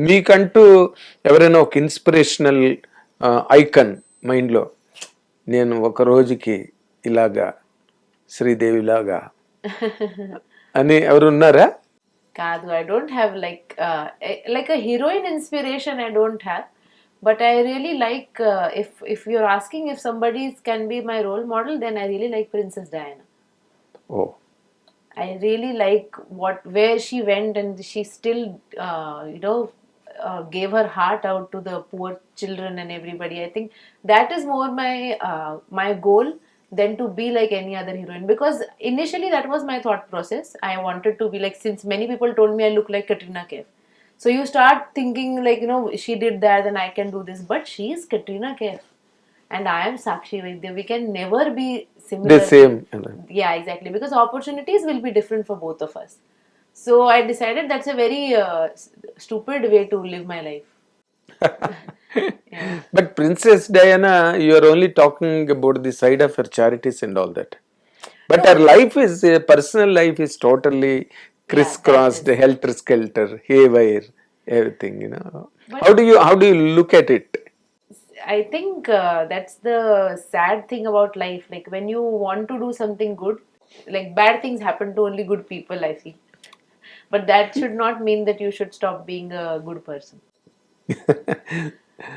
మీకంటూ ఎవరైనా ఒక ఇన్స్పిరేషనల్ ఐకన్ మైండ్లో, నేను ఒక రోజుకి ఇలాగా శ్రీదేవిలాగా అని ఎవరు ఉన్నారా? కాదు, I don't have like a heroine inspiration. I don't have, but I really like if you're asking if somebody can be my role model, then I really like Princess Diana. Oh, I really like where she went, and she still gave her heart out to the poor children and everybody. I think that is more my goal than to be like any other heroine, because initially that was my thought process. I wanted to be like, since many people told me I look like Katrina Kaif, so you start thinking like, she did that, then I can do this. But she is Katrina Kaif and I am Sakshi Vaidya. We can never be the similar. Same. Yeah, exactly, because opportunities will be different for both of us. So I decided that's a very stupid way to live my life. Yeah. But Princess Diana, you are only talking about the side of her charities and all that. But No. her life is, personal life is totally crisscrossed, is. helter skelter, haywire, everything. But- How do you look at it? I think that's the sad thing about life. Like when you want to do something good, like bad things happen to only good people, I feel. But that should not mean that you should stop being a good person.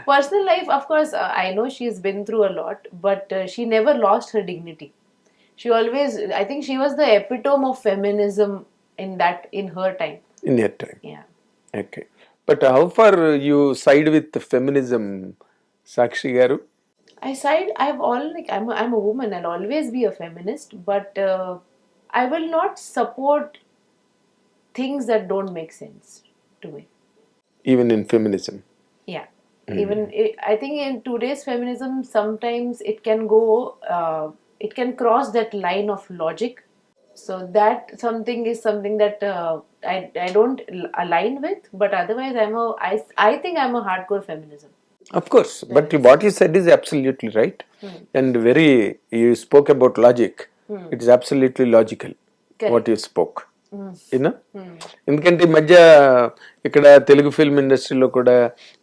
Personal life, of course, I know she's been through a lot, but she never lost her dignity. She always, I think she was the epitome of feminism in her time. In your time. Yeah. Okay. But how far you side with feminism, Sakshi garu? I'm a woman. I'll always be a feminist, but I will not support things that don't make sense to me. Even in feminism. Yeah. Even I think in today's feminism, sometimes it can cross that line of logic. So that something is something that I don't align with. But otherwise, I think I'm a hardcore feminism. Of course. But what you said is absolutely right. And you spoke about logic. It is absolutely logical. Correct. What you spoke. ఎందుకంటే ఈ మధ్య ఇక్కడ Telugu film ఇండస్ట్రీలో కూడా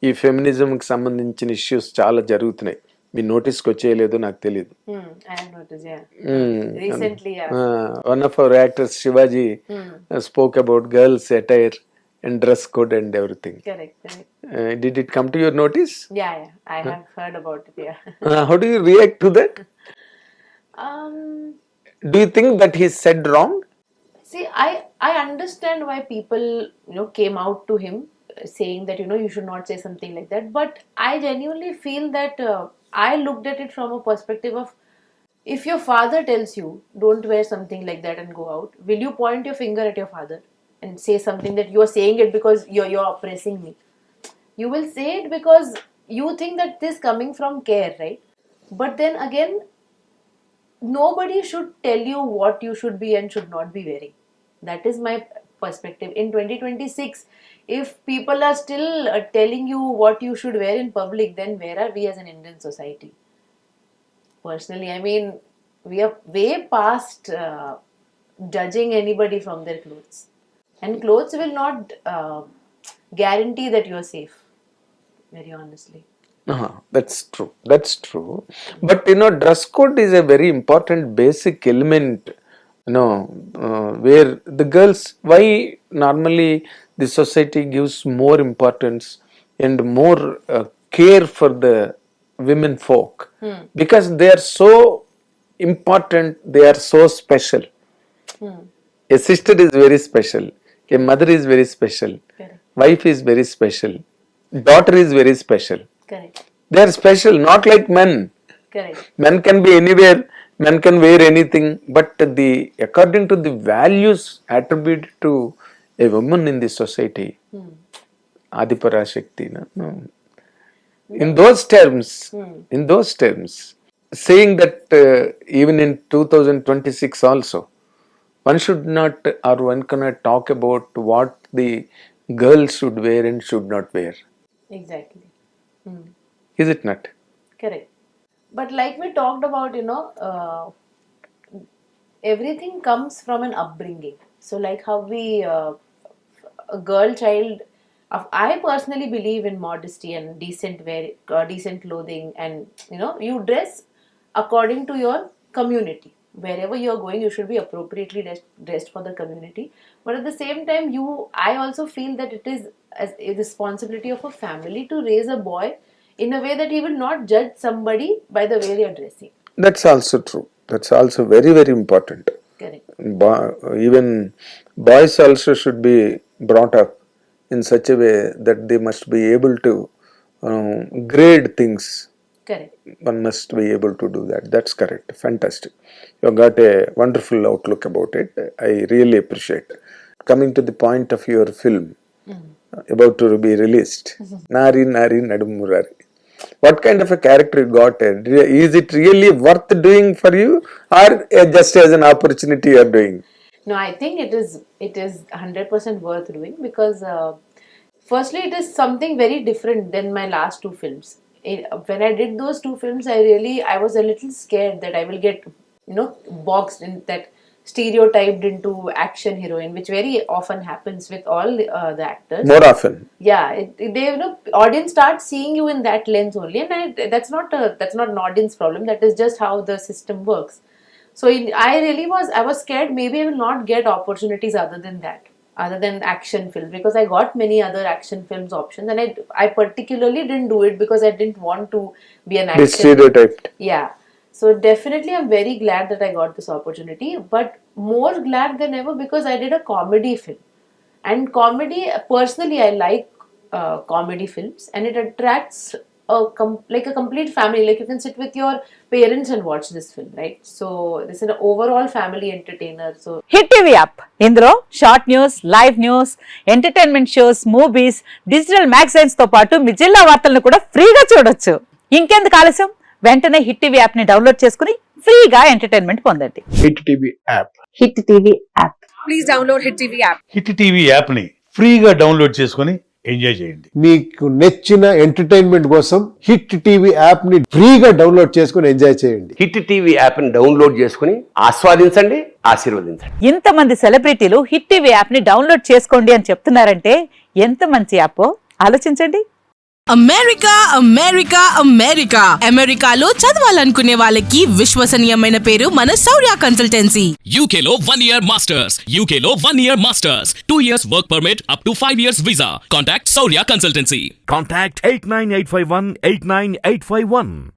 ఈ ఫెమినిజంకి సంబంధించిన issues చాలా జరుగుతున్నాయి. మీ నోటీస్కి వచ్చేయలేదో నాకు తెలియదు. I have noticed, yeah. Recently, yeah. One of our actors, Shivaji, spoke about girls' attire and dress code and everything. Correct. Did it come to your notice? Yeah. I have heard about it, yeah. How do you react to that? Do you think that he said wrong? See, I understand why people came out to him saying that you should not say something like that. But I genuinely feel that I looked at it from a perspective of, if your father tells you don't wear something like that and go out, will you point your finger at your father and say something that you are saying it because you're oppressing me? You will say it because you think that this is coming from care, right? But then again, nobody should tell you what you should be and should not be wearing. That is my perspective. In 2026, if people are still telling you what you should wear in public, then where are we as an Indian society? Personally, I mean, we are way past judging anybody from their clothes. And clothes will not guarantee that you are safe, very honestly. That's true. But dress code is a very important basic element, where the girls, why normally the society gives more importance and more care for the women folk, because they are so important, they are so special. A sister is very special, a mother is very special. Correct. Wife is very special, daughter is very special. Correct. They are special, not like men. Correct. Men can be anywhere, men can wear anything, but according to the values attributed to a woman in the society, Adiparashakti, no? In those terms, saying that even in 2026 also, one should not, or one cannot talk about what the girls should wear and should not wear. Exactly. Is it not? Correct. But like we talked about, everything comes from an upbringing. So like how a girl child I personally believe in modesty and decent wear, decent clothing, and you dress according to your community. Wherever you are going, you should be appropriately dressed for the community. But at the same time, I also feel that it is as a responsibility of a family to raise a boy in a way that he will not judge somebody by the way they are dressing. That's also true. That's also very, very important. Correct. Even boys also should be brought up in such a way that they must be able to grade things. Correct. One must be able to do that. That's correct. Fantastic. You got a wonderful outlook about it. I really appreciate. Coming to the point of your film, about to be released, Nari Nari Nadumurari. What kind of a character you got? Is it really worth doing for you, or just as an opportunity you are doing? No, I think it is 100% worth doing because firstly it is something very different than my last two films. When I did those two films, I was a little scared that I will get boxed in that stereotyped into action heroine, which very often happens with all the actors. More often. Yeah, audience starts seeing you in that lens only, and that's not an audience problem. That is just how the system works. So I was scared maybe I will not get opportunities other than that, other than action films, because I got many other action films options, and I particularly didn't do it because I didn't want to be an action. Be stereotyped. Yeah. So definitely I'm very glad that I got this opportunity, but more glad than ever because I did a comedy film. And comedy, personally, I like comedy films, and it attracts like a complete family. Like you can sit with your parents and watch this film, right? So this is an overall family entertainer. So hit TV app ఇందులో short news, live news, entertainment shows, movies, digital magazines తో పాటు మీ జిల్లా వార్తలను కూడా ఫ్రీగా చూడొచ్చు. ఇంకెందుకు ఆలస్యం, వెంటనే హిట్ టీవీ యాప్ ని డౌన్లోడ్ చేసుకుని ఫ్రీగా ఎంటర్టైన్మెంట్ పొందండి. Hit TV app. Hit TV app. Please download hit TV app. Hit TV app ని ఫ్రీగా డౌన్లోడ్ చేసుకొని ఎంజాయ్ చేయండి. మీకు నచ్చిన ఎంటర్టైన్మెంట్ కోసం హిట్ టీవీ యాప్ ని ఫ్రీగా డౌన్లోడ్ చేసుకొని ఎంజాయ్ చేయండి. హిట్ టీవీ యాప్ ని డౌన్లోడ్ చేసుకుని ఆస్వాదించండి, ఆశీర్వదించండి. ఇంతమంది సెలబ్రిటీలు హిట్ టీవీ యాప్ ని డౌన్లోడ్ చేసుకోండి అని చెప్తున్నారంటే ఎంత మంచి యాప్ ఆలోచించండి. అమెరికా అమెరికా అమెరికా అమెరికాలో చదవాలనుకునే వాళ్ళకి విశ్వసనీయమైన పేరు మన శౌర్య కన్సల్టెన్సీ. UK లో 1 year masters, UK లో 1 year masters, 2 years work permit up to 5 years visa. Contact Saurya Consultancy. Contact 89851 89851.